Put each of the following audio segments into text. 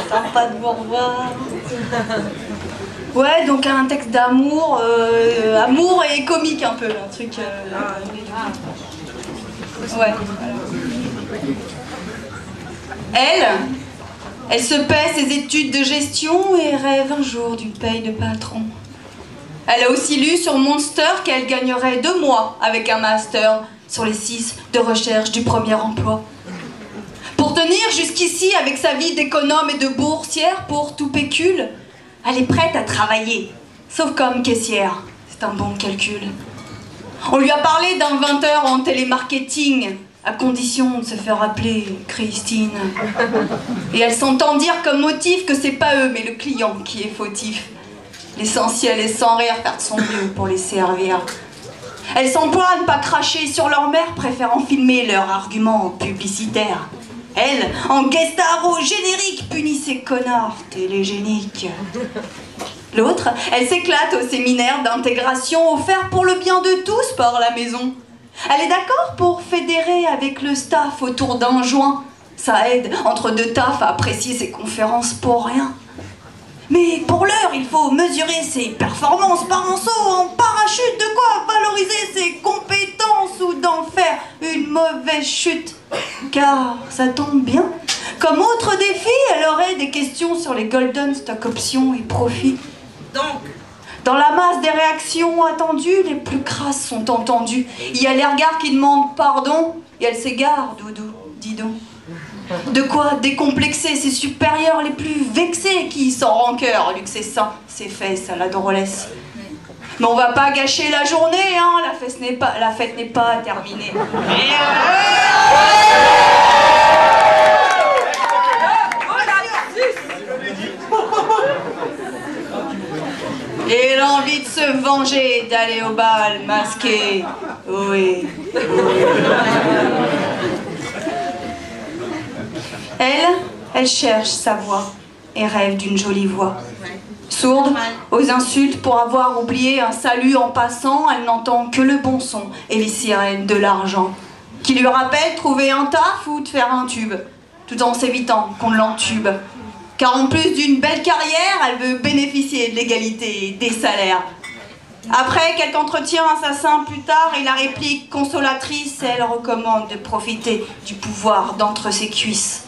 Sympa de vous revoir. Ouais, donc un texte d'amour, amour et comique un peu, un truc... ouais, voilà. Elle se paie ses études de gestion et rêve un jour d'une paye de patron. Elle a aussi lu sur Monster qu'elle gagnerait 2 mois avec un master sur les 6 de recherche du premier emploi. Pour tenir jusqu'ici avec sa vie d'économe et de boursière pour tout pécule, elle est prête à travailler, sauf comme caissière. C'est un bon calcul. On lui a parlé d'un 20h en télémarketing, à condition de se faire appeler Christine. Et elle s'entend dire comme motif que c'est pas eux, mais le client qui est fautif. L'essentiel est sans rire faire de son mieux pour les servir. Elle s'emploie à ne pas cracher sur leur mère, préférant filmer leurs arguments publicitaires. Elle, en guest star au générique, punit ses connards télégéniques. L'autre, elle s'éclate au séminaire d'intégration offert pour le bien de tous par la maison. Elle est d'accord pour fédérer avec le staff autour d'un joint. Ça aide, entre 2 tafs, à apprécier ses conférences pour rien. Mais pour l'heure, il faut mesurer ses performances par un saut en parachute, de quoi valoriser ses compétences ou d'en faire une mauvaise chute. Car ça tombe bien, comme autre défi, elle aurait des questions sur les golden stock options et profits. Donc, dans la masse des réactions attendues, les plus crasses sont entendues. Il y a les regards qui demandent pardon, et elle s'égare, doudou, dis donc. De quoi décomplexer ses supérieurs les plus vexés qui, sans rancœur, luxe ses seins, ses fesses à la drôlesse. Mais on va pas gâcher la journée, hein, la fête n'est pas terminée. Et l'envie de se venger, d'aller au bal masqué. Oui. Elle cherche sa voix et rêve d'une jolie voix. Sourde aux insultes pour avoir oublié un salut en passant, elle n'entend que le bon son et les sirènes de l'argent, qui lui rappellent trouver un taf ou de faire un tube, tout en s'évitant qu'on l'entube. Car en plus d'une belle carrière, elle veut bénéficier de l'égalité des salaires. Après quelques entretiens assassins plus tard et la réplique consolatrice, elle recommande de profiter du pouvoir d'entre ses cuisses.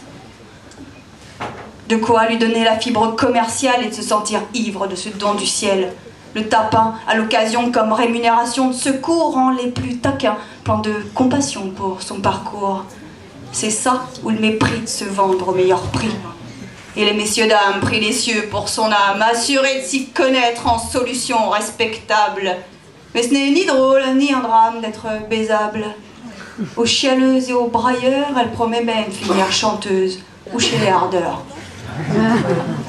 De quoi lui donner la fibre commerciale et de se sentir ivre de ce don du ciel. Le tapin, à l'occasion comme rémunération de secours, rend les plus taquins, plein de compassion pour son parcours. C'est ça ou le mépris de se vendre au meilleur prix. Et les messieurs dames prient les cieux pour son âme, assurés de s'y connaître en solution respectable. Mais ce n'est ni drôle ni un drame d'être baisable. Aux chialeuses et aux brailleurs, elle promet même finir chanteuse ou chez les hardeurs.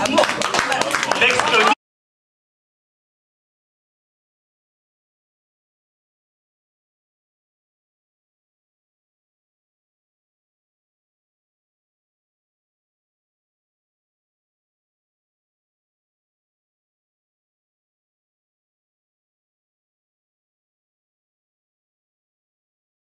Amour.